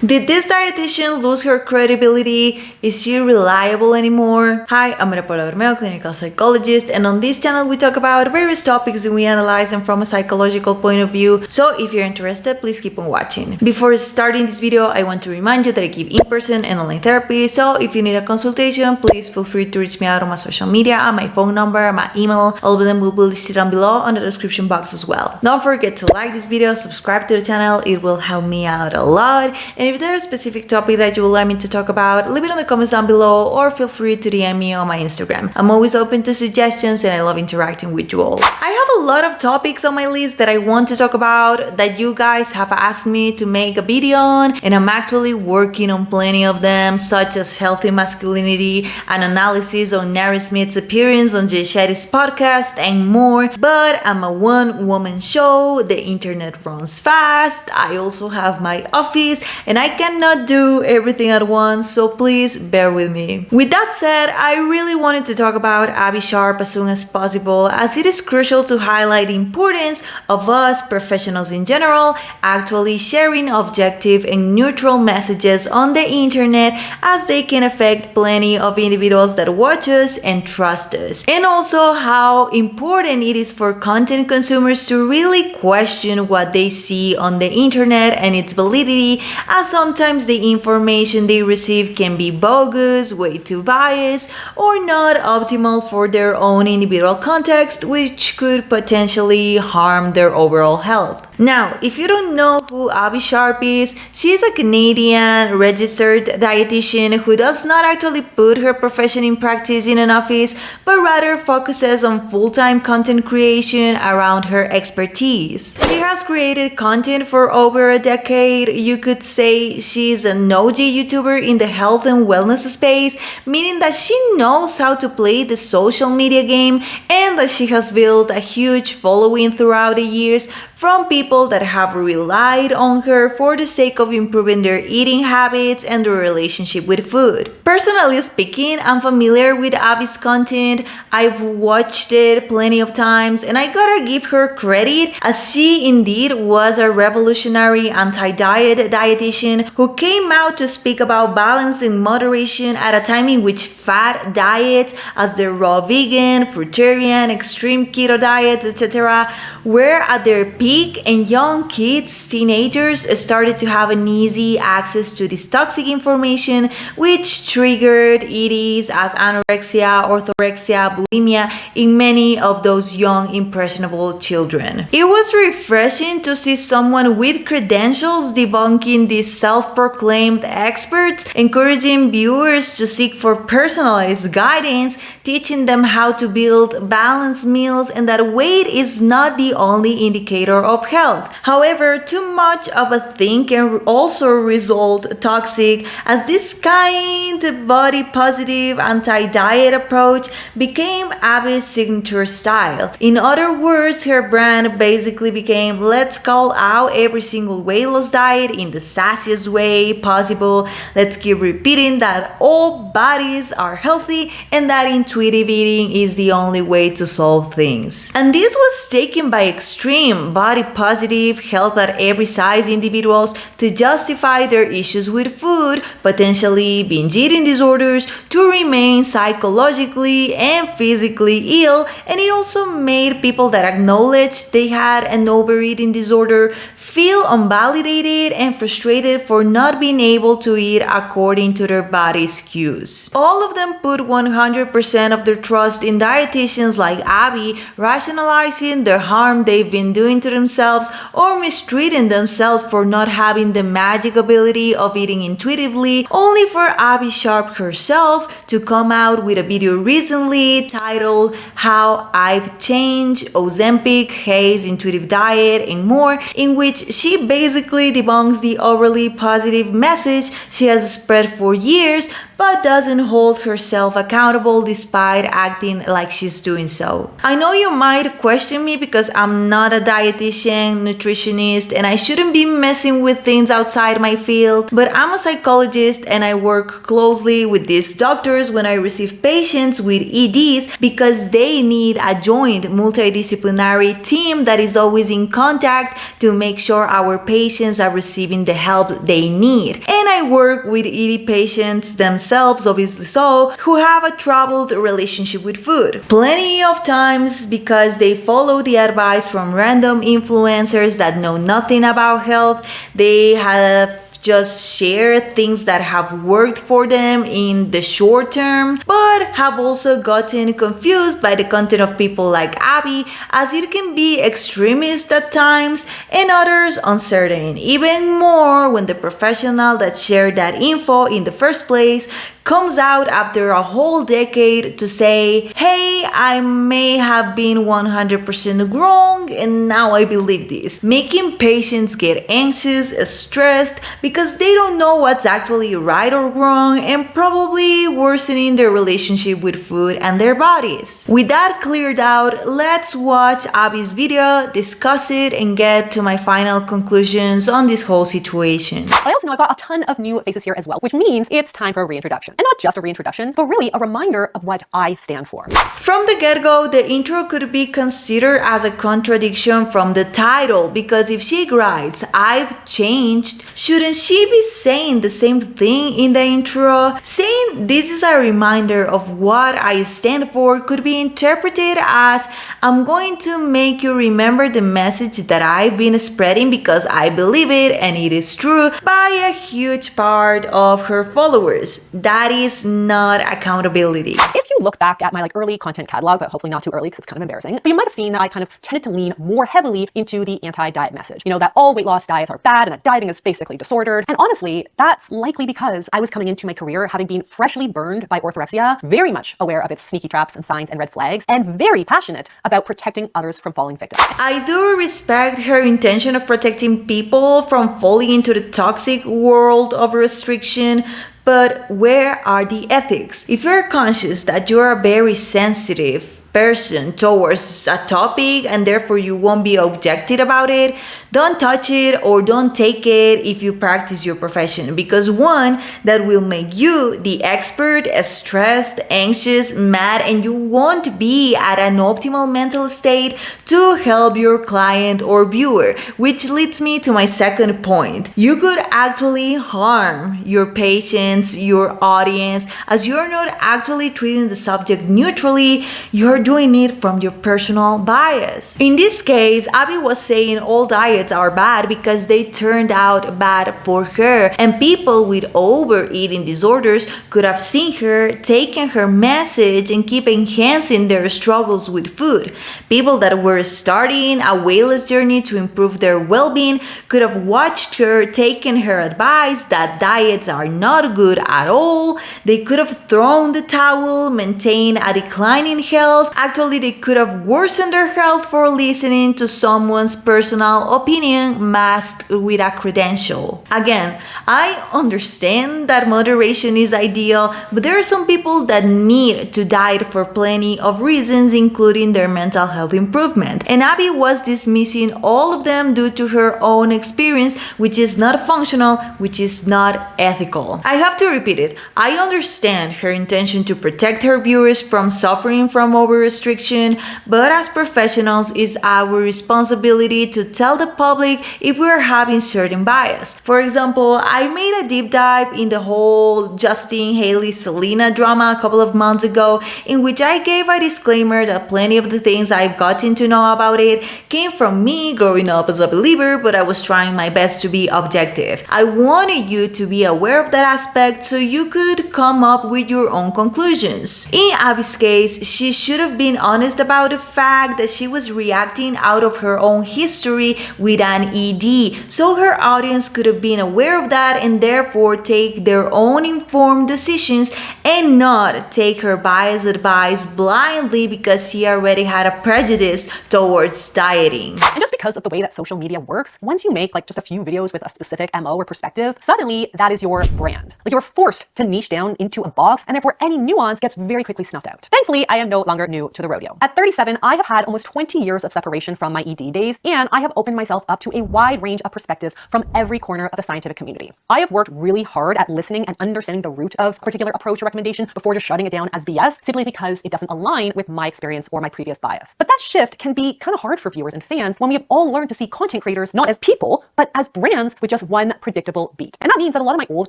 Did this dietitian lose her credibility? Is she reliable anymore? Hi, I'm Maria Paula Bermeo, clinical psychologist, and on this channel we talk about various topics and we analyze them from a psychological point of view. So if you're interested, please keep on watching. Before starting this video, I want to remind you that I give in-person and online therapy. So if you need a consultation, please feel free to reach me out on my social media, and my phone number, my email. All of them will be listed down below on the description box as well. Don't forget to like this video, subscribe to the channel. It will help me out a lot. And if there's a specific topic that you would like me to talk about, leave it in the comments down below or feel free to DM me on my Instagram. I'm always open to suggestions and I love interacting with you all. I have a lot of topics on my list that I want to talk about that you guys have asked me to make a video on, and I'm actually working on plenty of them, such as healthy masculinity, an analysis on Nari Smith's appearance on Jay Shetty's podcast, and more. But I'm a one-woman show, the internet runs fast, I also have my office, and I cannot do everything at once, so please bear with me. With that said, I really wanted to talk about Abbey Sharp as soon as possible, as it is crucial to highlight the importance of us professionals in general actually sharing objective and neutral messages on the internet, as they can affect plenty of individuals that watch us and trust us. And also how important it is for content consumers to really question what they see on the internet and its validity, as sometimes the information they receive can be bogus, way too biased, or not optimal for their own individual context, which could potentially harm their overall health. Now, if you don't know who Abbey Sharp is, she is a Canadian registered dietitian who does not actually put her profession in practice in an office, but rather focuses on full-time content creation around her expertise. She has created content for over a decade. You could say she's an OG YouTuber in the health and wellness space, meaning that she knows how to play the social media game and that she has built a huge following throughout the years from people that have relied on her for the sake of improving their eating habits and their relationship with food. Personally speaking, I'm familiar with Abby's content. I've watched it plenty of times, and I gotta give her credit, as she indeed was a revolutionary anti-diet dietitian who came out to speak about balance and moderation at a time in which fad diets, as the raw vegan, fruitarian, extreme keto diets, etc., were at their peak, and young kids, teenagers, started to have an easy access to this toxic information, which triggered EDs as anorexia, orthorexia, bulimia in many of those young, impressionable children. It was refreshing to see someone with credentials debunking these self-proclaimed experts, encouraging viewers to seek for personalized guidance, teaching them how to build balanced meals, and that weight is not the only indicator of health. However, too much of a thing can also result toxic, as this kind body positive anti-diet approach became Abby's signature style. In other words, her brand basically became, let's call out every single weight loss diet in the sassiest way possible. Let's keep repeating that all bodies are healthy and that intuitive eating is the only way to solve things. And this was taken by extreme body positive, health at every size individuals to justify their issues with food, potentially binge eating disorders, to remain psychologically and physically ill, and it also made people that acknowledged they had an overeating disorder feel unvalidated and frustrated for not being able to eat according to their body's cues. All of them put 100% of their trust in dietitians like Abby, rationalizing the harm they've been doing to themselves or mistreating themselves for not having the magic ability of eating intuitively, only for Abbey Sharp herself to come out with a video recently titled How I've Changed, Ozempic, Hayes, Intuitive Diet, and more, in which she basically debunks the overly positive message she has spread for years but doesn't hold herself accountable despite acting like she's doing so. I know you might question me because I'm not a dietitian, nutritionist, and I shouldn't be messing with things outside my field, but I'm a psychologist and I work closely with these doctors when I receive patients with EDs because they need a joint multidisciplinary team that is always in contact to make sure our patients are receiving the help they need. And I work with ED patients themselves, obviously so, who have a troubled relationship with food. Plenty of times because they follow the advice from random influencers that know nothing about health. They have just share things that have worked for them in the short term, but have also gotten confused by the content of people like Abby, as it can be extremist at times and others uncertain, even more when the professional that shared that info in the first place comes out after a whole decade to say, hey, I may have been 100% wrong and now I believe this, making patients get anxious, stressed because they don't know what's actually right or wrong, and probably worsening their relationship with food and their bodies. With that cleared out, let's watch Abby's video, discuss it, and get to my final conclusions on this whole situation. I also know I've got a ton of new faces here as well, which means it's time for a reintroduction. And not just a reintroduction, but really a reminder of what I stand for. From the get-go, the intro could be considered as a contradiction from the title, because if she writes, I've changed, shouldn't she be saying the same thing in the intro? Saying this is a reminder of what I stand for could be interpreted as, I'm going to make you remember the message that I've been spreading because I believe it and it is true, by a huge part of her followers. That is not accountability. If you look back at my early content catalog, but hopefully not too early because it's kind of embarrassing, but you might have seen that I kind of tended to lean more heavily into the anti-diet message. You know, that all weight loss diets are bad and that dieting is basically disordered. And honestly, that's likely because I was coming into my career having been freshly burned by orthorexia, very much aware of its sneaky traps and signs and red flags, and very passionate about protecting others from falling victim. I do respect her intention of protecting people from falling into the toxic world of restriction, but where are the ethics? If you're conscious that you're a very sensitive person towards a topic and therefore you won't be objective about it, don't touch it or don't take it if you practice your profession, because one, that will make you the expert, stressed, anxious, mad, and you won't be at an optimal mental state to help your client or viewer, which leads me to my second point. You could actually harm your patients, your audience, as you're not actually treating the subject neutrally, you're doing it from your personal bias. In this case, Abby was saying all diets are bad because they turned out bad for her, and people with overeating disorders could have seen her, taken her message, and keep enhancing their struggles with food. People that were starting a weightless journey to improve their well-being could have watched her, taken her advice that diets are not good at all. They could have thrown the towel, maintained a decline in health. Actually, they could have worsened their health for listening to someone's personal opinion masked with a credential. Again, I understand that moderation is ideal, but there are some people that need to diet for plenty of reasons, including their mental health improvement. And Abby was dismissing all of them due to her own experience, which is not functional, which is not ethical. I have to repeat it. I understand her intention to protect her viewers from suffering from over-restriction, but as professionals, it's our responsibility to tell the public if we are having certain bias. For example, I made a deep dive in the whole Justin Haley Selena drama a couple of months ago, in which I gave a disclaimer that plenty of the things I've gotten to know about it came from me growing up as a believer, but I was trying my best to be objective. I wanted you to be aware of that aspect so you could come up with your own conclusions. In Abby's case, she should have been honest about the fact that she was reacting out of her own history with an ED, so her audience could have been aware of that and therefore take their own informed decisions and not take her biased advice blindly because she already had a prejudice towards dieting. And just because of the way that social media works, once you make like just a few videos with a specific MO or perspective, suddenly that is your brand. Like you're forced to niche down into a box, and therefore any nuance gets very quickly snuffed out. Thankfully, I am no longer new to the rodeo. At 37, I have had almost 20 years of separation from my ED days, and I have opened myself up to a wide range of perspectives from every corner of the scientific community. I have worked really hard at listening and understanding the root of a particular approach or recommendation before just shutting it down as BS, simply because it doesn't align with my experience or my previous bias. But that shift can be kind of hard for viewers and fans when we have all learned to see content creators not as people, but as brands with just one predictable beat. And that means that a lot of my old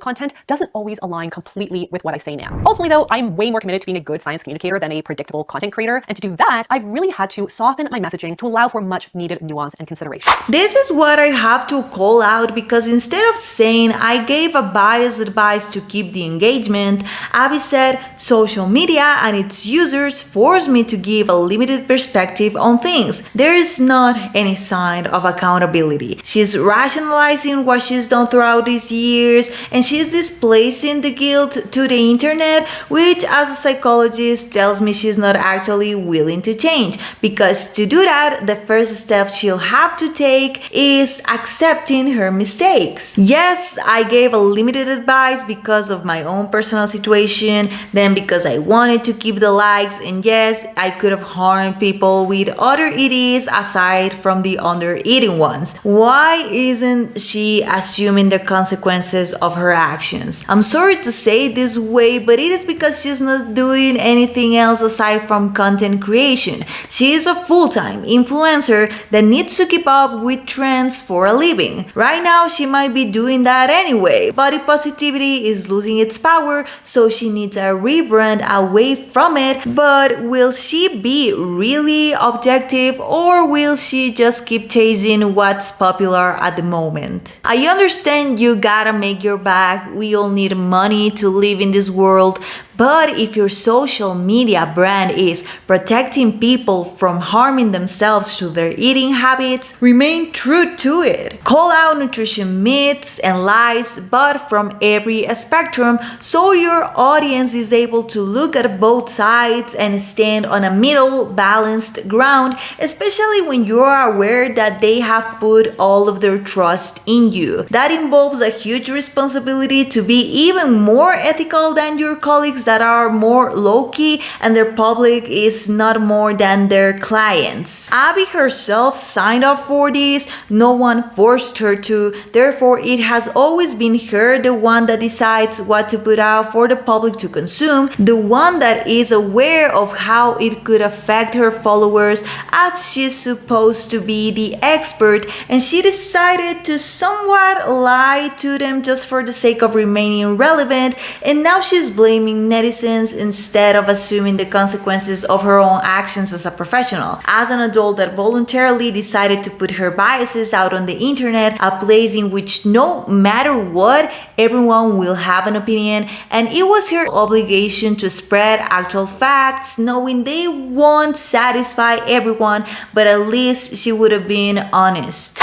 content doesn't always align completely with what I say now. Ultimately though, I'm way more committed to being a good science communicator than a predictable content creator. And to do that, I've really had to soften my messaging to allow for much needed nuance and consideration. This is what I have to call out, because instead of saying I gave a biased advice to keep the engagement, Abby said social media and its users forced me to give a limited perspective on things. There is not any sign of accountability. She's rationalizing what she's done throughout these years, and she's displacing the guilt to the internet, which as a psychologist tells me she's not actually willing to change, because to do that, the first step she'll have to take is accepting her mistakes. Yes, I gave a limited advice because of my own personal situation, then because I wanted to keep the likes, and yes, I could have harmed people with other EDs aside from the under eating ones. Why isn't she assuming the consequences of her actions? I'm sorry to say it this way, but it is because she's not doing anything else aside from content creation. She is a full-time influencer that needs to keep up with trends for a living. Right now, she might be doing that anyway. Body positivity is losing its power, so she needs a rebrand away from it. But will she be really objective, or will she just keep chasing what's popular at the moment? I understand you gotta make your bag. We all need money to live in this world. But if your social media brand is protecting people from harming themselves through their eating habits, remain true to it. Call out nutrition myths and lies, but from every spectrum, so your audience is able to look at both sides and stand on a middle, balanced ground, especially when you are aware that they have put all of their trust in you. That involves a huge responsibility to be even more ethical than your colleagues that are more low-key and their public is not more than their clients. Abby herself signed up for this. No one forced her to. Therefore, it has always been her, the one that decides what to put out for the public to consume, the one that is aware of how it could affect her followers, as she's supposed to be the expert, and she decided to somewhat lie to them just for the sake of remaining relevant, and now she's blaming netizens instead of assuming the consequences of her own actions as a professional. As an adult that voluntarily decided to put her biases out on the internet, a place in which no matter what, everyone will have an opinion, and it was her obligation to spread actual facts, knowing they won't satisfy everyone, but at least she would have been honest.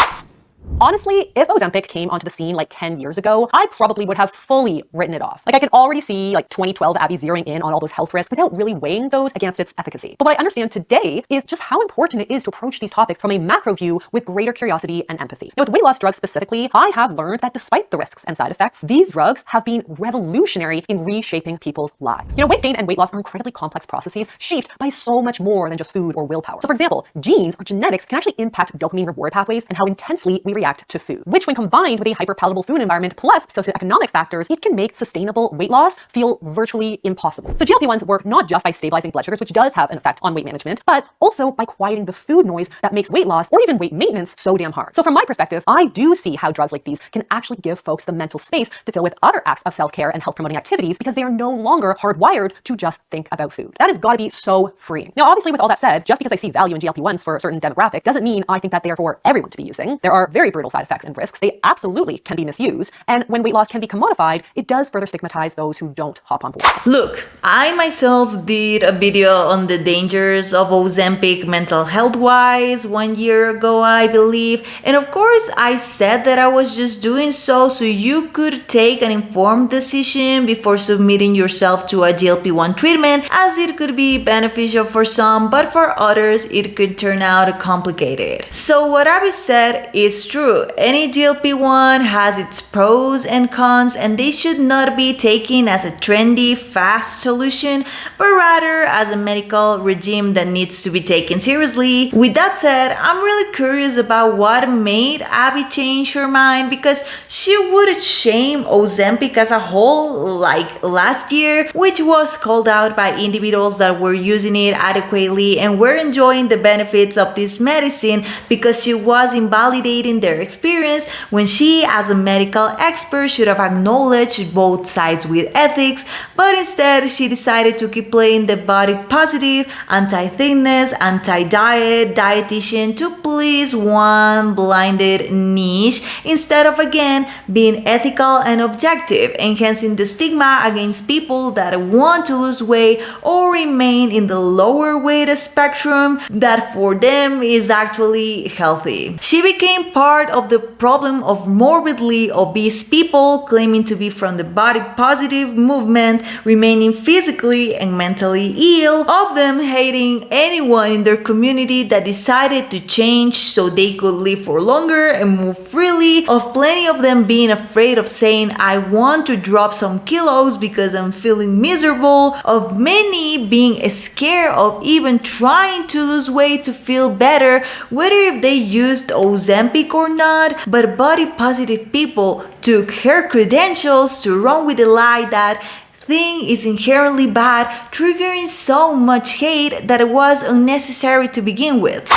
Honestly, if Ozempic came onto the scene like 10 years ago, I probably would have fully written it off. Like I can already see like 2012 Abby zeroing in on all those health risks without really weighing those against its efficacy. But what I understand today is just how important it is to approach these topics from a macro view with greater curiosity and empathy. Now, with weight loss drugs specifically, I have learned that despite the risks and side effects, these drugs have been revolutionary in reshaping people's lives. Weight gain and weight loss are incredibly complex processes shaped by so much more than just food or willpower. So for example, genes or genetics can actually impact dopamine reward pathways and how intensely we react to food, which when combined with a hyperpalatable food environment plus socioeconomic factors, it can make sustainable weight loss feel virtually impossible. So GLP-1s work not just by stabilizing blood sugars, which does have an effect on weight management, but also by quieting the food noise that makes weight loss or even weight maintenance so damn hard. So from my perspective, I do see how drugs like these can actually give folks the mental space to fill with other acts of self-care and health promoting activities because they are no longer hardwired to just think about food. That has got to be so freeing. Now, obviously with all that said, just because I see value in GLP-1s for a certain demographic doesn't mean I think that they are for everyone to be using. There are very brutal side effects and risks, they absolutely can be misused. And when weight loss can be commodified, it does further stigmatize those who don't hop on board. Look, I myself did a video on the dangers of Ozempic mental health wise 1 year ago, I believe. And of course, I said that I was just doing so you could take an informed decision before submitting yourself to a GLP-1 treatment, as it could be beneficial for some, but for others, it could turn out complicated. So what Abby said is true. Any GLP-1 has its pros and cons, and they should not be taken as a trendy, fast solution, but rather as a medical regime that needs to be taken seriously. With that said, I'm really curious about what made Abby change her mind, because she would shame Ozempic as a whole like last year, which was called out by individuals that were using it adequately and were enjoying the benefits of this medicine, because she was invalidating their experience when she, as a medical expert, should have acknowledged both sides with ethics, but instead she decided to keep playing the body positive, anti-thickness, anti-diet, dietitian to please one blinded niche, instead of again being ethical and objective, enhancing the stigma against people that want to lose weight or remain in the lower weight spectrum that for them is actually healthy. She became part of the problem of morbidly obese people claiming to be from the body positive movement, remaining physically and mentally ill, of them hating anyone in their community that decided to change so they could live for longer and move freely, of plenty of them being afraid of saying I want to drop some kilos because I'm feeling miserable, of many being scared of even trying to lose weight to feel better, whether if they used Ozempic or not. But body positive people took her credentials to run with the lie that thing is inherently bad, triggering so much hate that it was unnecessary to begin with.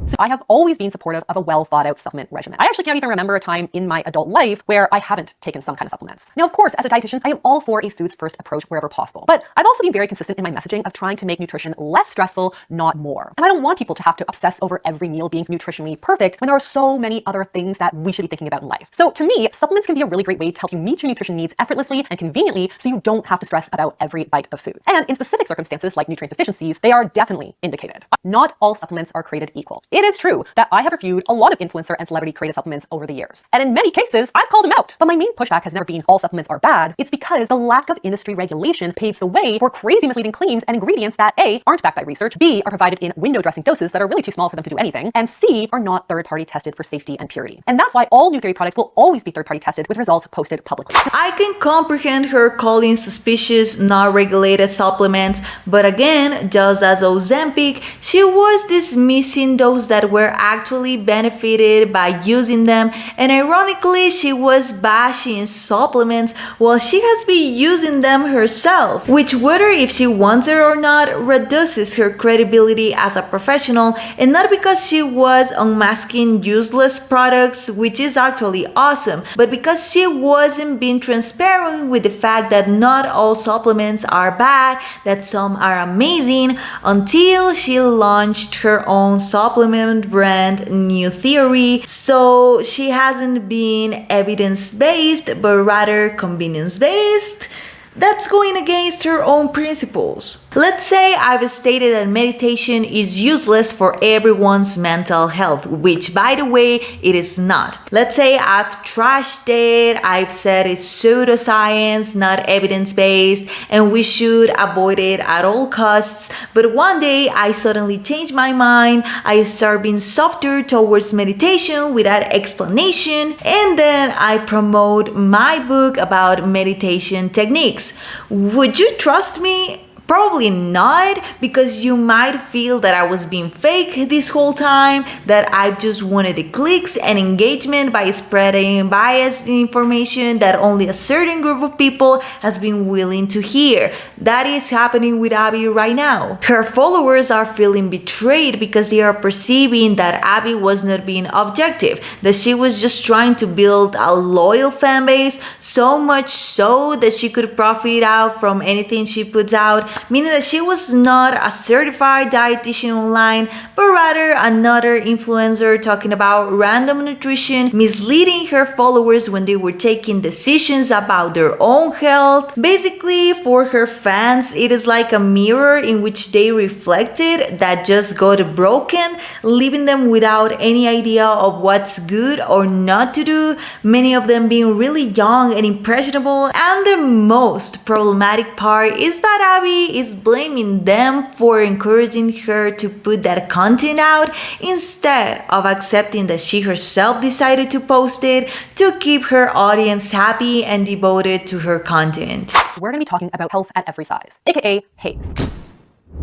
So I have always been supportive of a well thought out supplement regimen. I actually can't even remember a time in my adult life where I haven't taken some kind of supplements. Now, of course, as a dietitian, I am all for a foods first approach wherever possible. But I've also been very consistent in my messaging of trying to make nutrition less stressful, not more. And I don't want people to have to obsess over every meal being nutritionally perfect when there are so many other things that we should be thinking about in life. So to me, supplements can be a really great way to help you meet your nutrition needs effortlessly and conveniently, so you don't have to stress about every bite of food. And in specific circumstances like nutrient deficiencies, they are definitely indicated. Not all supplements are created equal. It is true that I have reviewed a lot of influencer and celebrity created supplements over the years. And in many cases, I've called them out. But my main pushback has never been all supplements are bad. It's because the lack of industry regulation paves the way for crazy misleading claims and ingredients that A, aren't backed by research, B, are provided in window dressing doses that are really too small for them to do anything, and C, are not third-party tested for safety and purity. And that's why all new theory products will always be third-party tested with results posted publicly. I can comprehend her calling suspicious, not regulated supplements, but again, just as Ozempic, she was dismissing those that were actually benefited by using them, and ironically, she was bashing supplements while she has been using them herself, which, whether if she wants it or not, reduces her credibility as a professional, and not because she was unmasking useless products, which is actually awesome, but because she wasn't being transparent with the fact that not all supplements are bad, that some are amazing, until she launched her own supplement brand New Theory. So she hasn't been evidence-based, but rather convenience-based. That's going against her own principles. Let's say I've stated that meditation is useless for everyone's mental health, which, by the way, it is not. Let's say I've trashed it, I've said it's pseudoscience, not evidence-based, and we should avoid it at all costs, but one day I suddenly change my mind, I start being softer towards meditation without explanation, and then I promote my book about meditation techniques. Would you trust me? Probably not, because you might feel that I was being fake this whole time, that I just wanted the clicks and engagement by spreading biased information that only a certain group of people has been willing to hear. That is happening with Abby right now. Her followers are feeling betrayed because they are perceiving that Abby was not being objective, that she was just trying to build a loyal fan base, so much so that she could profit out from anything she puts out, meaning that she was not a certified dietitian online, but rather another influencer talking about random nutrition, misleading her followers when they were taking decisions about their own health. Basically, for her fans, it is like a mirror in which they reflected that just got broken, leaving them without any idea of what's good or not to do, many of them being really young and impressionable. And the most problematic part is that Abby is blaming them for encouraging her to put that content out instead of accepting that she herself decided to post it to keep her audience happy and devoted to her content. We're going to be talking about health at every size, aka haze.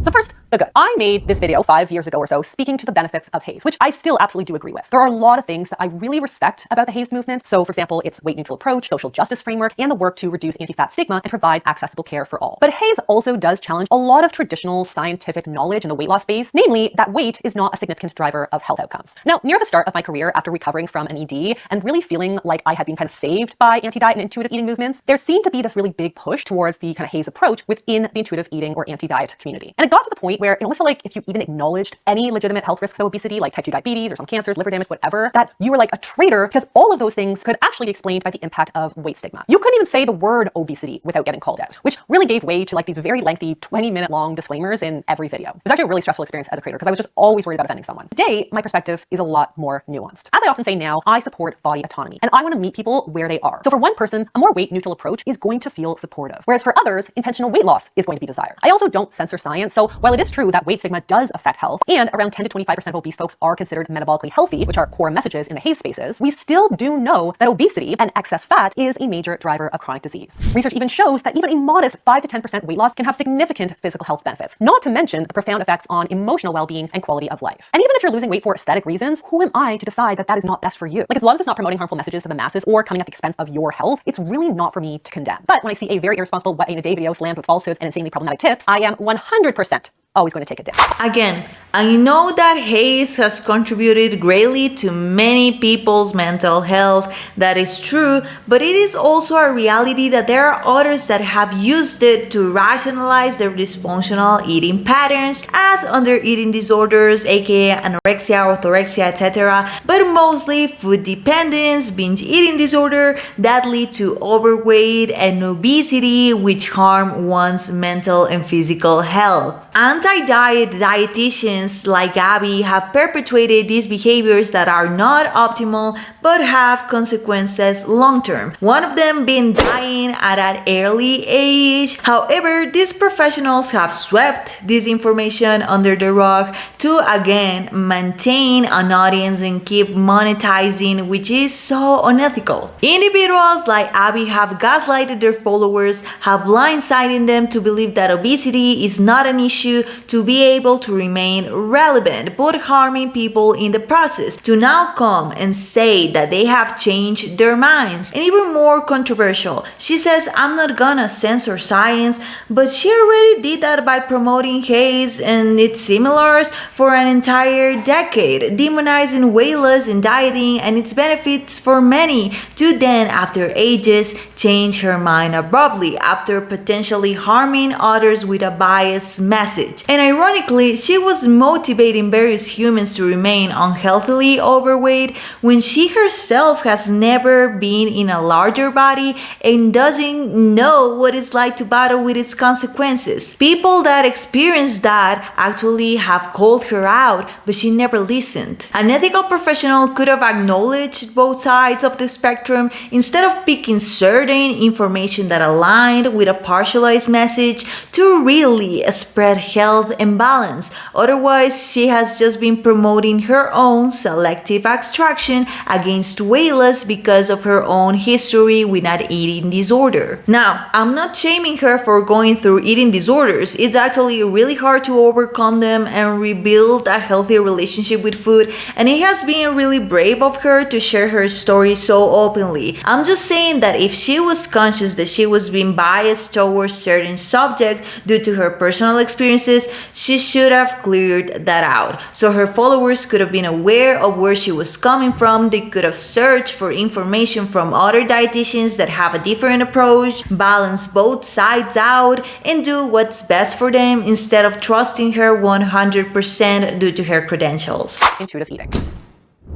So first, the good. I made this video 5 years ago or so speaking to the benefits of HAES, which I still absolutely do agree with. There are a lot of things that I really respect about the HAES movement. So for example, its weight neutral approach, social justice framework, and the work to reduce anti-fat stigma and provide accessible care for all. But HAES also does challenge a lot of traditional scientific knowledge in the weight loss space, namely that weight is not a significant driver of health outcomes. Now, near the start of my career after recovering from an ED and really feeling like I had been kind of saved by anti-diet and intuitive eating movements, there seemed to be this really big push towards the kind of HAES approach within the intuitive eating or anti-diet community. And it got to the point where it almost felt like if you even acknowledged any legitimate health risks of obesity, like type 2 diabetes or some cancers, liver damage, whatever, that you were like a traitor because all of those things could actually be explained by the impact of weight stigma. You couldn't even say the word obesity without getting called out, which really gave way to like these very lengthy 20-minute long disclaimers in every video. It was actually a really stressful experience as a creator because I was just always worried about offending someone. Today, my perspective is a lot more nuanced. As I often say now, I support body autonomy and I want to meet people where they are. So for one person, a more weight neutral approach is going to feel supportive, whereas for others, intentional weight loss is going to be desired. I also don't censor science, so while it is true that weight stigma does affect health, and around 10 to 25% of obese folks are considered metabolically healthy, which are core messages in the HAES spaces, we still do know that obesity and excess fat is a major driver of chronic disease. Research even shows that even a modest 5 to 10% weight loss can have significant physical health benefits, not to mention the profound effects on emotional well-being and quality of life. And even if you're losing weight for aesthetic reasons, who am I to decide that that is not best for you? Like, as long as it's not promoting harmful messages to the masses or coming at the expense of your health, it's really not for me to condemn. But when I see a very irresponsible wet in a day video slammed with falsehoods and insanely problematic tips, I am 100% always going to take it down. Again, I know that HAES has contributed greatly to many people's mental health. That is true, but it is also a reality that there are others that have used it to rationalize their dysfunctional eating patterns as under eating disorders, aka anorexia, orthorexia, etc., but mostly food dependence, binge eating disorder that lead to overweight and obesity, which harm one's mental and physical health. Anti-diet dietitians like Abby have perpetuated these behaviors that are not optimal but have consequences long-term, one of them being dying at an early age. However, these professionals have swept this information under the rug to again maintain an audience and keep monetizing, which is so unethical. Individuals like Abby have gaslighted their followers, have blindsided them to believe that obesity is not an issue to be able to remain relevant, but harming people in the process, to now come and say that they have changed their minds. And even more controversial, she says, I'm not gonna censor science, but she already did that by promoting HAES and its similars for an entire decade, demonizing weight loss and dieting and its benefits for many, to then after ages change her mind abruptly after potentially harming others with a biased message. And ironically, she was motivating various humans to remain unhealthily overweight when she herself has never been in a larger body and doesn't know what it's like to battle with its consequences. People that experienced that actually have called her out, but she never listened. An ethical professional could have acknowledged both sides of the spectrum instead of picking certain information that aligned with a partialized message to really spread health and balance. Otherwise, she has just been promoting her own selective extraction against weight loss because of her own history with an eating disorder. Now, I'm not shaming her for going through eating disorders. It's actually really hard to overcome them and rebuild a healthy relationship with food, and it has been really brave of her to share her story so openly. I'm just saying that if she was conscious that she was being biased towards certain subjects due to her personal experience experiences, she should have cleared that out. So her followers could have been aware of where she was coming from. They could have searched for information from other dietitians that have a different approach, balance both sides out, and do what's best for them instead of trusting her 100% due to her credentials. Intuitive eating.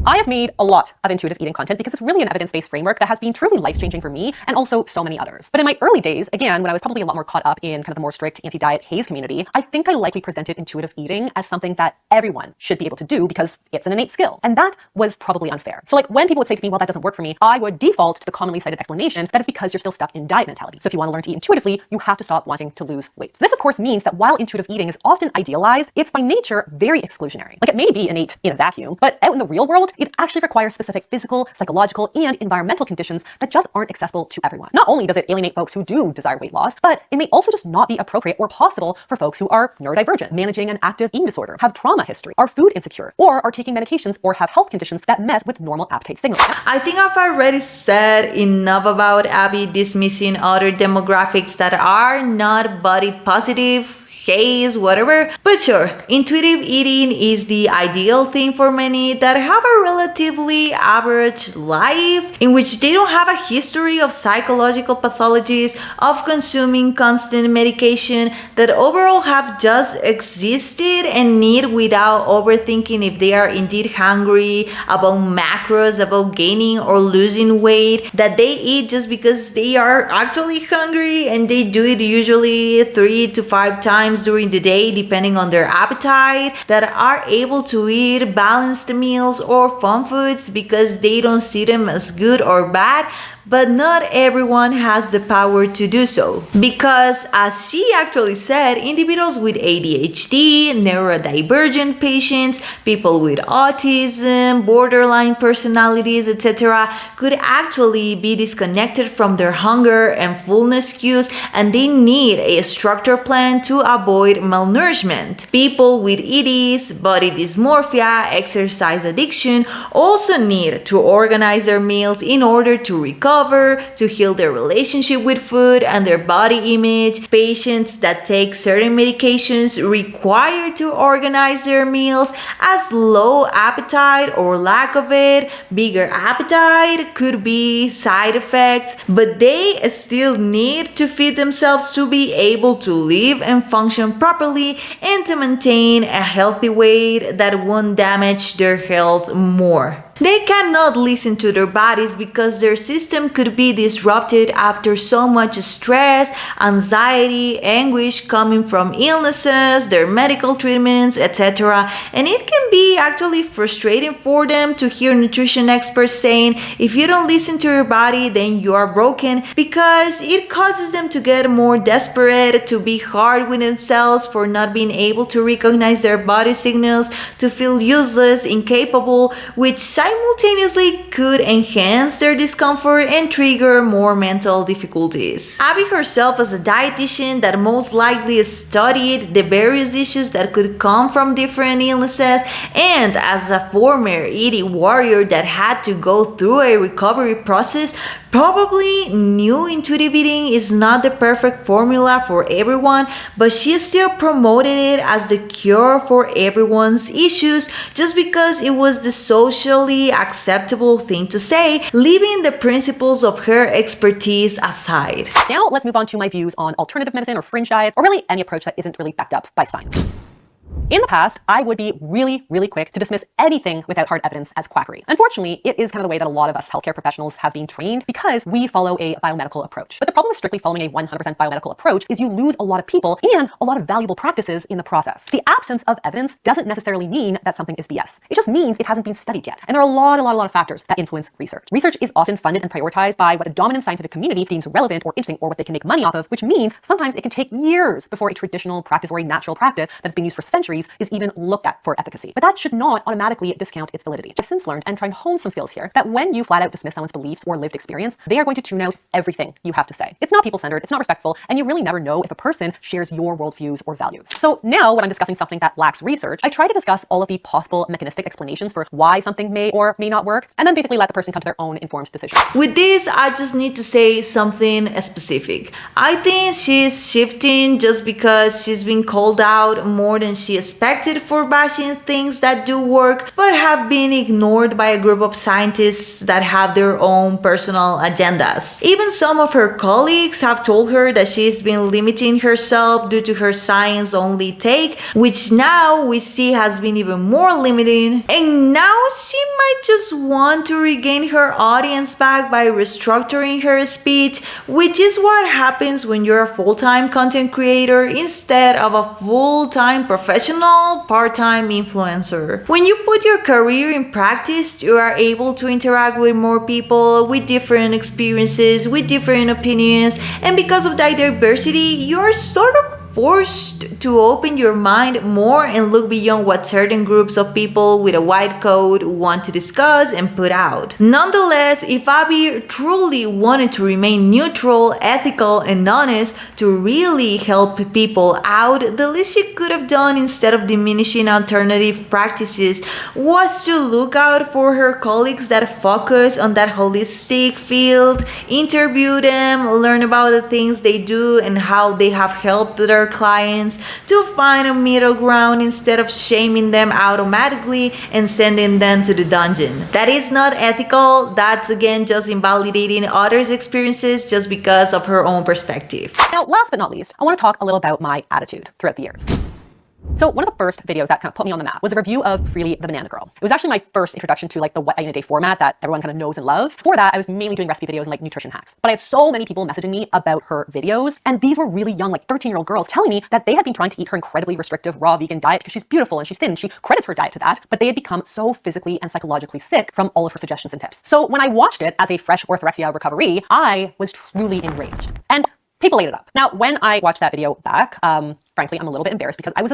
I have made a lot of intuitive eating content because it's really an evidence-based framework that has been truly life-changing for me and also so many others. But in my early days, again, when I was probably a lot more caught up in kind of the more strict anti-diet haze community, I think I likely presented intuitive eating as something that everyone should be able to do because it's an innate skill. And that was probably unfair. So like when people would say to me, well, that doesn't work for me, I would default to the commonly cited explanation that it's because you're still stuck in diet mentality. So if you want to learn to eat intuitively, you have to stop wanting to lose weight. So this of course means that while intuitive eating is often idealized, it's by nature very exclusionary. Like it may be innate in a vacuum, but out in the real world, it actually requires specific physical, psychological, and environmental conditions that just aren't accessible to everyone. Not only does it alienate folks who do desire weight loss, but it may also just not be appropriate or possible for folks who are neurodivergent, managing an active eating disorder, have trauma history, are food insecure, or are taking medications or have health conditions that mess with normal appetite signaling. I think I've already said enough about Abby dismissing other demographics that are not body positive, haze, whatever. But sure, intuitive eating is the ideal thing for many that have a relatively average life in which they don't have a history of psychological pathologies, of consuming constant medication, that overall have just existed and need without overthinking if they are indeed hungry, about macros, about gaining or losing weight, that they eat just because they are actually hungry and they do it usually 3 to 5 times during the day depending on their appetite, that are able to eat balanced meals or fun foods because they don't see them as good or bad. But not everyone has the power to do so. Because as she actually said, individuals with ADHD, neurodivergent patients, people with autism, borderline personalities, etc. could actually be disconnected from their hunger and fullness cues, and they need a structured plan to avoid malnourishment. People with EDs, body dysmorphia, exercise addiction also need to organize their meals in order to recover, to heal their relationship with food and their body image. Patients that take certain medications require to organize their meals, as low appetite or lack of it, bigger appetite could be side effects, but they still need to feed themselves to be able to live and function properly and to maintain a healthy weight that won't damage their health more. They cannot listen to their bodies because their system could be disrupted after so much stress, anxiety, anguish coming from illnesses, their medical treatments, etc. And it can be actually frustrating for them to hear nutrition experts saying, if you don't listen to your body, then you are broken, because it causes them to get more desperate, to be hard with themselves for not being able to recognize their body signals, to feel useless, incapable, which simultaneously could enhance their discomfort and trigger more mental difficulties. Abby herself is a dietitian that most likely studied the various issues that could come from different illnesses, and as a former eating warrior that had to go through a recovery process, probably knew intuitive eating is not the perfect formula for everyone, but she still promoted it as the cure for everyone's issues just because it was the socially acceptable thing to say, leaving the principles of her expertise aside. Now let's move on to my views on alternative medicine or fringe diet, or really any approach that isn't really backed up by science. In the past, I would be really quick to dismiss anything without hard evidence as quackery. Unfortunately, it is kind of the way that a lot of us healthcare professionals have been trained because we follow a biomedical approach. But the problem with strictly following a 100% biomedical approach is you lose a lot of people and a lot of valuable practices in the process. The absence of evidence doesn't necessarily mean that something is BS. It just means it hasn't been studied yet. And there are a lot of factors that influence research. Research is often funded and prioritized by what the dominant scientific community deems relevant or interesting or what they can make money off of, which means sometimes it can take years before a traditional practice or a natural practice that has been used for centuries studies is even looked at for efficacy. But that should not automatically discount its validity. I've since learned and tried to hone some skills here that when you flat out dismiss someone's beliefs or lived experience, they are going to tune out everything you have to say. It's not people-centered, it's not respectful, and you really never know if a person shares your worldviews or values. So now when I'm discussing something that lacks research, I try to discuss all of the possible mechanistic explanations for why something may or may not work, and then basically let the person come to their own informed decision. With this, I just need to say something specific. I think she's shifting just because she's been called out more than she expected for bashing things that do work, but have been ignored by a group of scientists that have their own personal agendas. Even some of her colleagues have told her that she's been limiting herself due to her science-only take, which now we see has been even more limiting, and now she might just want to regain her audience back by restructuring her speech, which is what happens when you're a full-time content creator instead of a full-time professional part-time influencer. When you put your career in practice, you are able to interact with more people with different experiences, with different opinions, and because of that diversity, you're sort of forced to open your mind more and look beyond what certain groups of people with a white coat want to discuss and put out. Nonetheless, if Abbey truly wanted to remain neutral, ethical, and honest to really help people out, the least she could have done instead of diminishing alternative practices was to look out for her colleagues that focus on that holistic field, interview them, learn about the things they do and how they have helped their clients, to find a middle ground instead of shaming them automatically and sending them to the dungeon. That is not ethical. That's again just invalidating others' experiences just because of her own perspective. Now, last but not least, I want to talk a little about my attitude throughout the years. So one of the first videos that kind of put me on the map was a review of Freely the Banana Girl. It was actually my first introduction to like the what I eat in a day format that everyone kind of knows and loves. Before that, I was mainly doing recipe videos and like nutrition hacks. But I had so many people messaging me about her videos, and these were really young, like 13-year-old girls telling me that they had been trying to eat her incredibly restrictive raw vegan diet because she's beautiful and she's thin and she credits her diet to that, but they had become so physically and psychologically sick from all of her suggestions and tips. So when I watched it as a fresh orthorexia recovery, I was truly enraged. And people ate it up. Now, when I watched that video back, frankly, I'm a little bit embarrassed because I was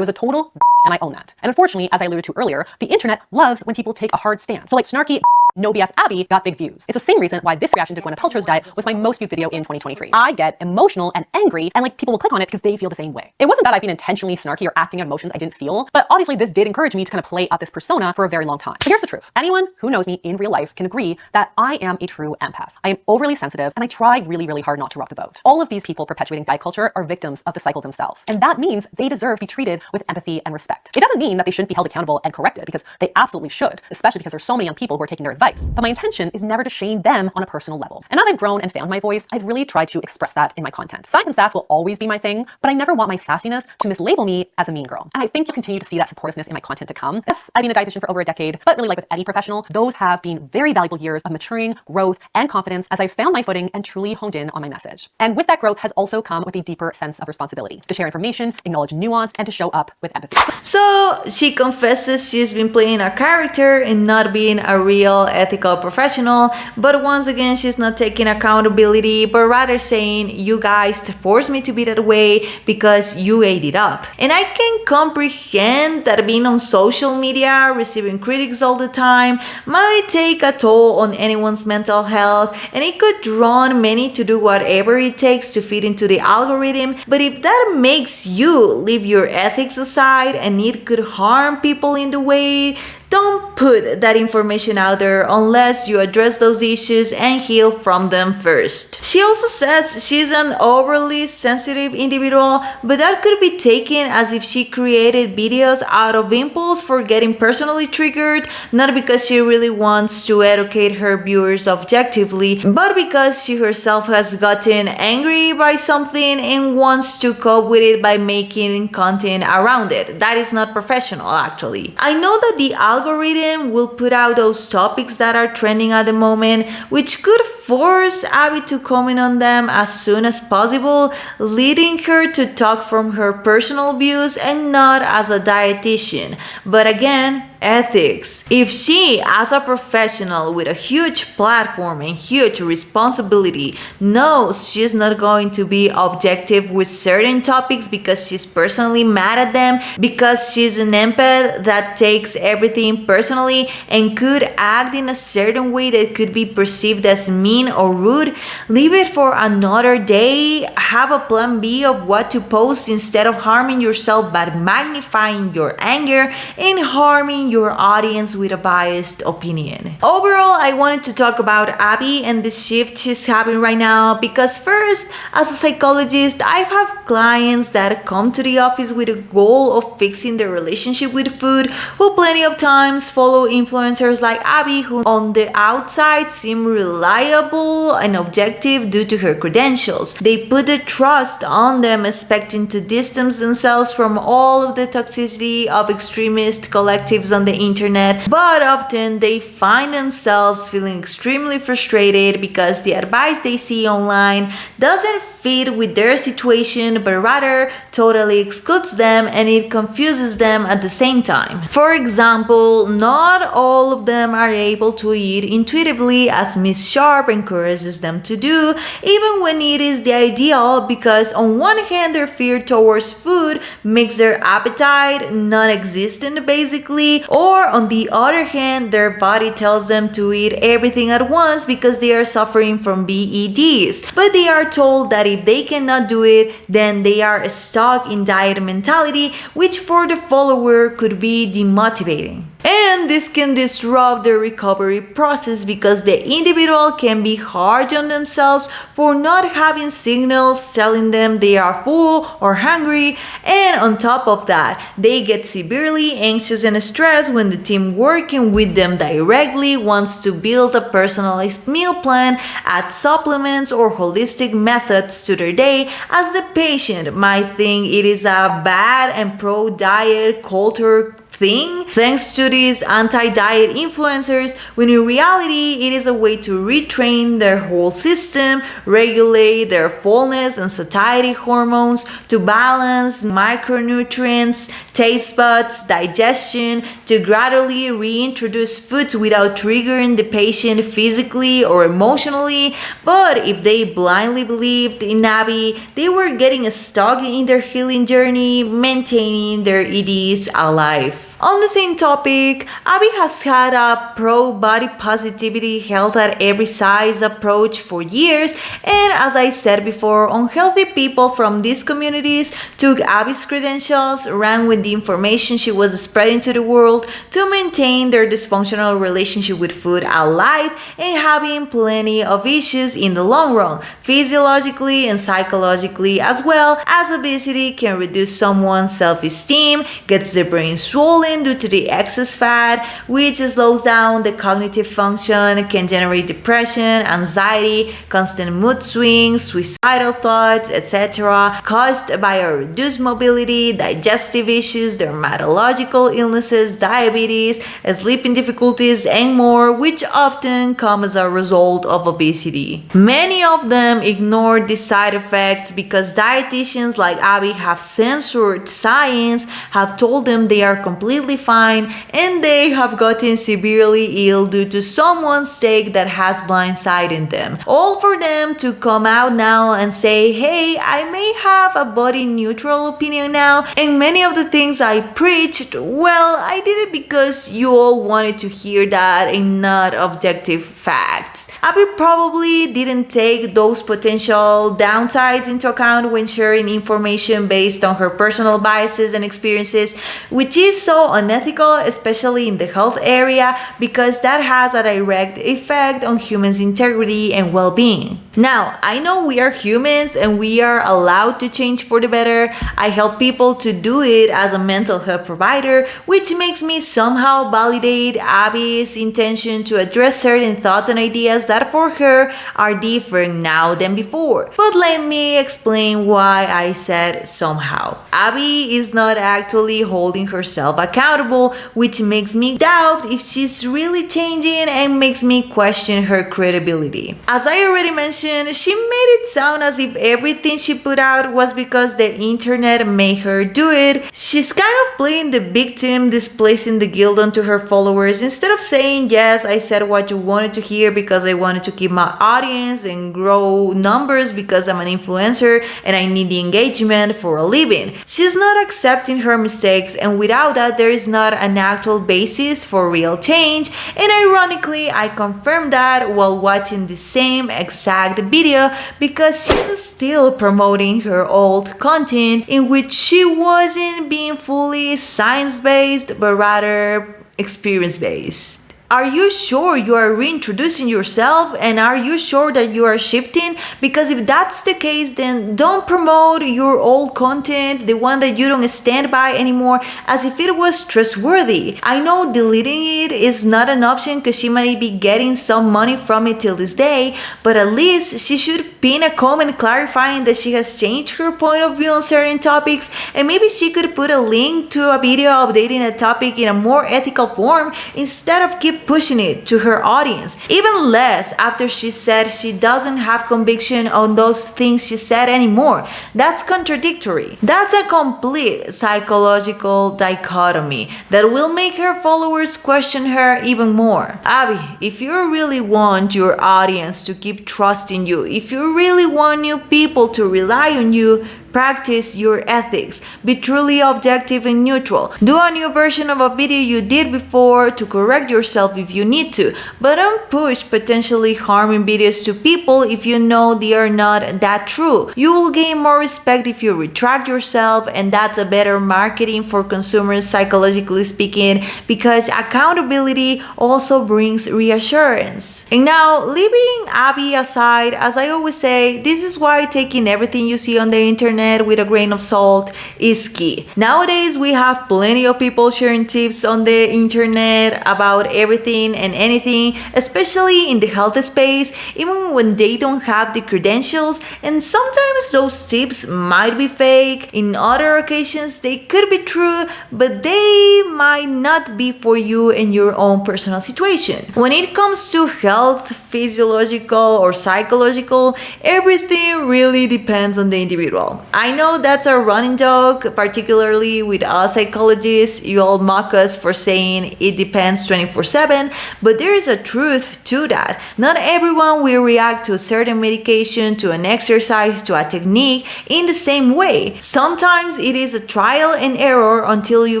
a total and I own that. And unfortunately, as I alluded to earlier, the internet loves when people take a hard stand. So like snarky no BS Abbey got big views. It's the same reason why this reaction to Gwyneth Paltrow's diet was my most viewed video in 2023. I get emotional and angry, and like people will click on it because they feel the same way. It wasn't that I've been intentionally snarky or acting out emotions I didn't feel, but obviously this did encourage me to kind of play up this persona for a very long time. But here's the truth. Anyone who knows me in real life can agree that I am a true empath. I am overly sensitive and I try really, really hard not to rock the boat. All of these people perpetuating diet culture are victims of the cycle themselves. And that means they deserve to be treated with empathy and respect. It doesn't mean that they shouldn't be held accountable and corrected, because they absolutely should, especially because there's so many young people who are taking their advice. But my intention is never to shame them on a personal level. And as I've grown and found my voice, I've really tried to express that in my content. Science and sass will always be my thing, but I never want my sassiness to mislabel me as a mean girl. And I think you'll continue to see that supportiveness in my content to come. Yes, I've been a dietitian for over a decade, but really like with any professional, those have been very valuable years of maturing, growth, and confidence as I've found my footing and truly honed in on my message. And with that growth has also come with a deeper sense of responsibility to share information, acknowledge nuance, and to show up with empathy. So she confesses she's been playing a character and not being a real ethical professional, but once again she's not taking accountability, but rather saying, you guys forced me to be that way because you ate it up. And I can comprehend that being on social media, receiving critics all the time, might take a toll on anyone's mental health, and it could draw on many to do whatever it takes to fit into the algorithm. But if that makes you leave your ethics aside and it could harm people in the way, don't put that information out there unless you address those issues and heal from them first. She also says she's an overly sensitive individual, but that could be taken as if she created videos out of impulse for getting personally triggered, not because she really wants to educate her viewers objectively, but because she herself has gotten angry by something and wants to cope with it by making content around it. That is not professional, actually. I know that the algorithm will put out those topics that are trending at the moment, which could force Abbey to comment on them as soon as possible, leading her to talk from her personal views and not as a dietitian. But again, ethics. If she, as a professional with a huge platform and huge responsibility, knows she's not going to be objective with certain topics because she's personally mad at them, because she's an empath that takes everything personally and could act in a certain way that could be perceived as mean or rude, leave it for another day. Have a plan B of what to post instead of harming yourself by magnifying your anger and harming your audience with a biased opinion. Overall, I wanted to talk about Abby and the shift she's having right now because first, as a psychologist, I have clients that come to the office with a goal of fixing their relationship with food, who plenty of times follow influencers like Abby, who on the outside seem reliable and objective due to her credentials. They put their trust on them, expecting to distance themselves from all of the toxicity of extremist collectives on the internet, but often they find themselves feeling extremely frustrated because the advice they see online doesn't fit with their situation, but rather totally excludes them, and it confuses them at the same time. For example, not all of them are able to eat intuitively as Miss Sharp encourages them to do, even when it is the ideal, because on one hand their fear towards food makes their appetite non-existent basically, or on the other hand their body tells them to eat everything at once because they are suffering from BEDs, but they are told that if they cannot do it, then they are stuck in diet mentality, which for the follower could be demotivating. And this can disrupt the recovery process because the individual can be hard on themselves for not having signals telling them they are full or hungry, and on top of that, they get severely anxious and stressed when the team working with them directly wants to build a personalized meal plan, add supplements or holistic methods to their day, as the patient might think it is a bad and pro-diet culture thing thanks to these anti-diet influencers, when in reality it is a way to retrain their whole system, regulate their fullness and satiety hormones, to balance micronutrients, taste buds, digestion, to gradually reintroduce foods without triggering the patient physically or emotionally. But if they blindly believed in Abby, they were getting stuck in their healing journey, maintaining their EDs alive. On the same topic, Abby has had a pro-body positivity, health at every size approach for years, and as I said before, unhealthy people from these communities took Abby's credentials, ran with the information she was spreading to the world to maintain their dysfunctional relationship with food alive and having plenty of issues in the long run, physiologically and psychologically, as well as obesity can reduce someone's self-esteem, gets the brain swollen due to the excess fat, which slows down the cognitive function, can generate depression, anxiety, constant mood swings, suicidal thoughts, etc., caused by a reduced mobility, digestive issues, dermatological illnesses, diabetes, sleeping difficulties, and more, which often come as a result of obesity. Many of them ignore these side effects because dietitians like Abby have censored science, have told them they are completely fine, and they have gotten severely ill due to someone's take that has blindsided them. All for them to come out now and say, hey, I may have a body neutral opinion now, and many of the things I preached, well, I did it because you all wanted to hear that and not objective facts. Abby probably didn't take those potential downsides into account when sharing information based on her personal biases and experiences, which is so unethical, especially in the health area, because that has a direct effect on humans' integrity and well-being. Now, I know we are humans and we are allowed to change for the better. I help people to do it as a mental health provider, which makes me somehow validate Abby's intention to address certain thoughts and ideas that for her are different now than before. But let me explain why I said somehow. Abby is not actually holding herself accountable accountable, which makes me doubt if she's really changing and makes me question her credibility. As I already mentioned, she made it sound as if everything she put out was because the internet made her do it. She's kind of playing the victim, displacing the guilt onto her followers instead of saying, yes, I said what you wanted to hear because I wanted to keep my audience and grow numbers because I'm an influencer and I need the engagement for a living. She's not accepting her mistakes, and without that, there is not an actual basis for real change. And ironically, I confirmed that while watching the same exact video because she's still promoting her old content in which she wasn't being fully science-based but rather experience-based. Are you sure you are reintroducing yourself, and are you sure that you are shifting? Because if that's the case, then don't promote your old content, the one that you don't stand by anymore, as if it was trustworthy. I know deleting it is not an option because she might be getting some money from it till this day, but at least she should pin a comment clarifying that she has changed her point of view on certain topics, and maybe she could put a link to a video updating a topic in a more ethical form instead of keep pushing it to her audience. Even less after she said she doesn't have conviction on those things she said anymore. That's contradictory. That's a complete psychological dichotomy that will make her followers question her even more. Abby, if you really want your audience to keep trusting you, if you really want new people to rely on you, practice your ethics. Be truly objective and neutral. Do a new version of a video you did before to correct yourself if you need to, but don't push potentially harming videos to people if you know they are not that true. You will gain more respect if you retract yourself, and that's a better marketing for consumers psychologically speaking, because accountability also brings reassurance. And now, leaving Abby aside, as I always say, this is why taking everything you see on the internet with a grain of salt is key. Nowadays, we have plenty of people sharing tips on the internet about everything and anything, especially in the health space, even when they don't have the credentials, and sometimes those tips might be fake. In other occasions, they could be true, but they might not be for you in your own personal situation. When it comes to health, physiological or psychological, everything really depends on the individual. I know that's a running joke, particularly with us psychologists. You all mock us for saying it depends 24/7, but there is a truth to that. Not everyone will react to a certain medication, to an exercise, to a technique in the same way. Sometimes it is a trial and error until you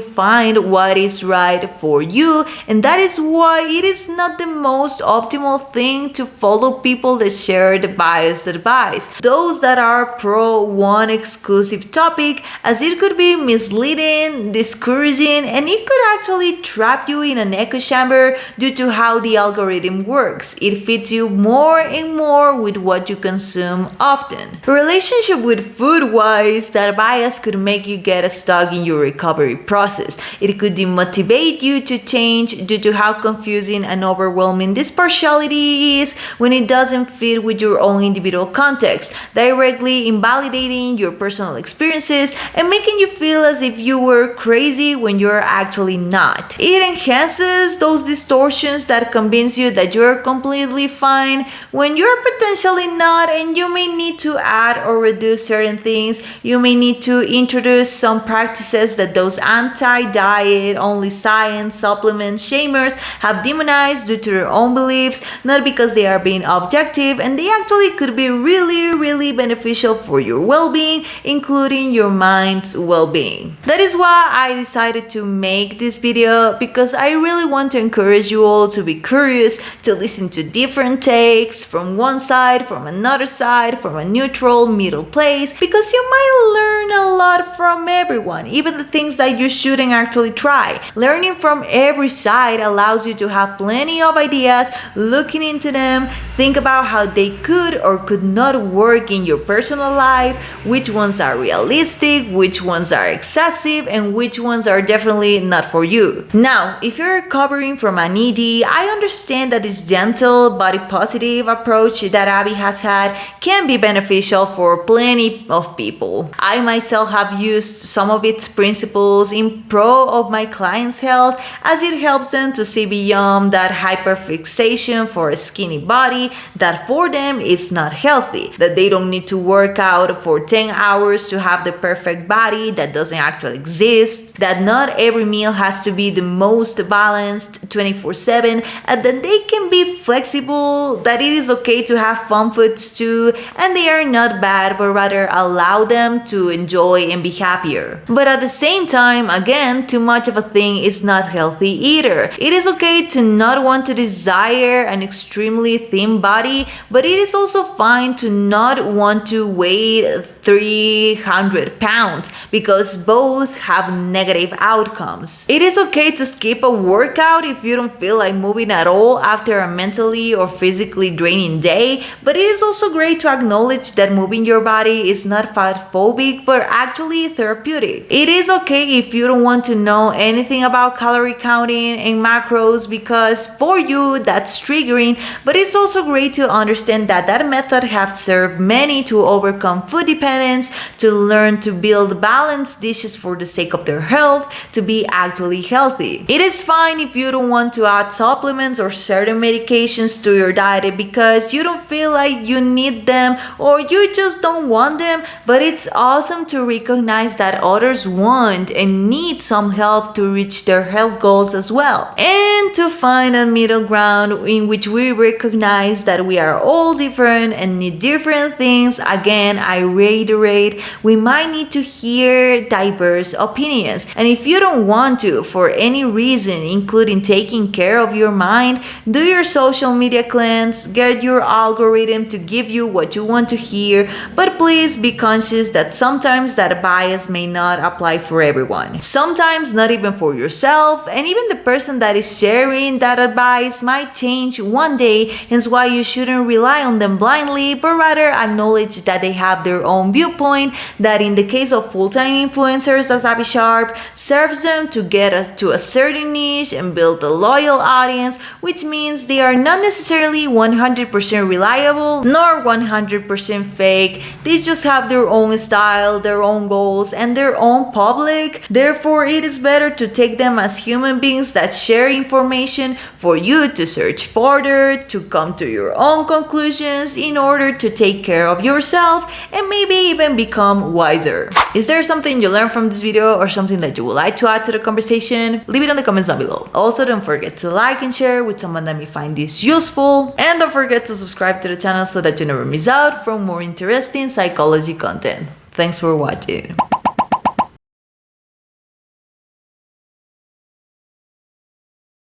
find what is right for you, and that is why it is not the most optimal thing to follow people that share the biased advice. Those that are pro one exclusive topic, as it could be misleading, discouraging, and it could actually trap you in an echo chamber due to how the algorithm works. It feeds you more and more with what you consume often. Relationship with food wise, that bias could make you get stuck in your recovery process. It could demotivate you to change due to how confusing and overwhelming this partiality is when it doesn't fit with your own individual context, directly invalidating your personal experiences and making you feel as if you were crazy when you're actually not. It enhances those distortions that convince you that you're completely fine when you're potentially not, and you may need to add or reduce certain things. You may need to introduce some practices that those anti-diet, only science, supplement shamers have demonized due to their own beliefs, not because they are being objective, and they actually could be really beneficial for your well-being, including your mind's well-being. That is why I decided to make this video, because I really want to encourage you all to be curious, to listen to different takes from one side, from another side, from a neutral middle place, because you might learn a lot from everyone, even the things that you shouldn't actually try. Learning from every side allows you to have plenty of ideas, looking into them, think about how they could or could not work in your personal life, which which ones are realistic, which ones are excessive, and which ones are definitely not for you. Now, if you're recovering from an ED, I understand that this gentle, body positive approach that Abby has had can be beneficial for plenty of people. I myself have used some of its principles in pro of my clients' health, as it helps them to see beyond that hyperfixation for a skinny body that for them is not healthy, that they don't need to work out for 10 hours to have the perfect body that doesn't actually exist, that not every meal has to be the most balanced 24/7, and that they can be flexible, that it is okay to have fun foods too, and they are not bad, but rather allow them to enjoy and be happier. But at the same time, again, too much of a thing is not healthy either. It is okay to not want to desire an extremely thin body, but it is also fine to not want to weigh 300 pounds, because both have negative outcomes. It is okay to skip a workout if you don't feel like moving at all after a mentally or physically draining day, but it is also great to acknowledge that moving your body is not fat phobic but actually therapeutic. It is okay if you don't want to know anything about calorie counting and macros, because for you that's triggering, but it's also great to understand that that method has served many to overcome food dependence, to learn to build balanced dishes for the sake of their health, to be actually healthy. It is fine if you don't want to add supplements or certain medications to your diet because you don't feel like you need them or you just don't want them, but it's awesome to recognize that others want and need some help to reach their health goals as well. And to find a middle ground in which we recognize that we are all different and need different things. Again, I reiterate, we might need to hear diverse opinions. And if you don't want to, for any reason, including taking care of your mind, do your social media cleanse, get your algorithm to give you what you want to hear, but please be conscious that sometimes that bias may not apply for everyone. Sometimes not even for yourself, and even the person that is sharing that advice might change one day, hence why you shouldn't rely on them blindly, but rather acknowledge that they have their own viewpoint, that in the case of full-time influencers as Abbey Sharp, serves them to get us to a certain niche and build a loyal audience, which means they are not necessarily 100% reliable nor 100% fake. They just have their own style, their own goals, and their own public. Therefore, it is better to take them as human beings that share information for you to search further, to come to your own conclusions in order to take care of yourself and maybe even become wiser. Is there something you learned from this video or something that you would like to add to the conversation? Leave it in the comments down below. Also, don't forget to like and share with someone that may find this useful, and don't forget to subscribe to the channel so that you never miss out from more interesting psychology content. Thanks for watching.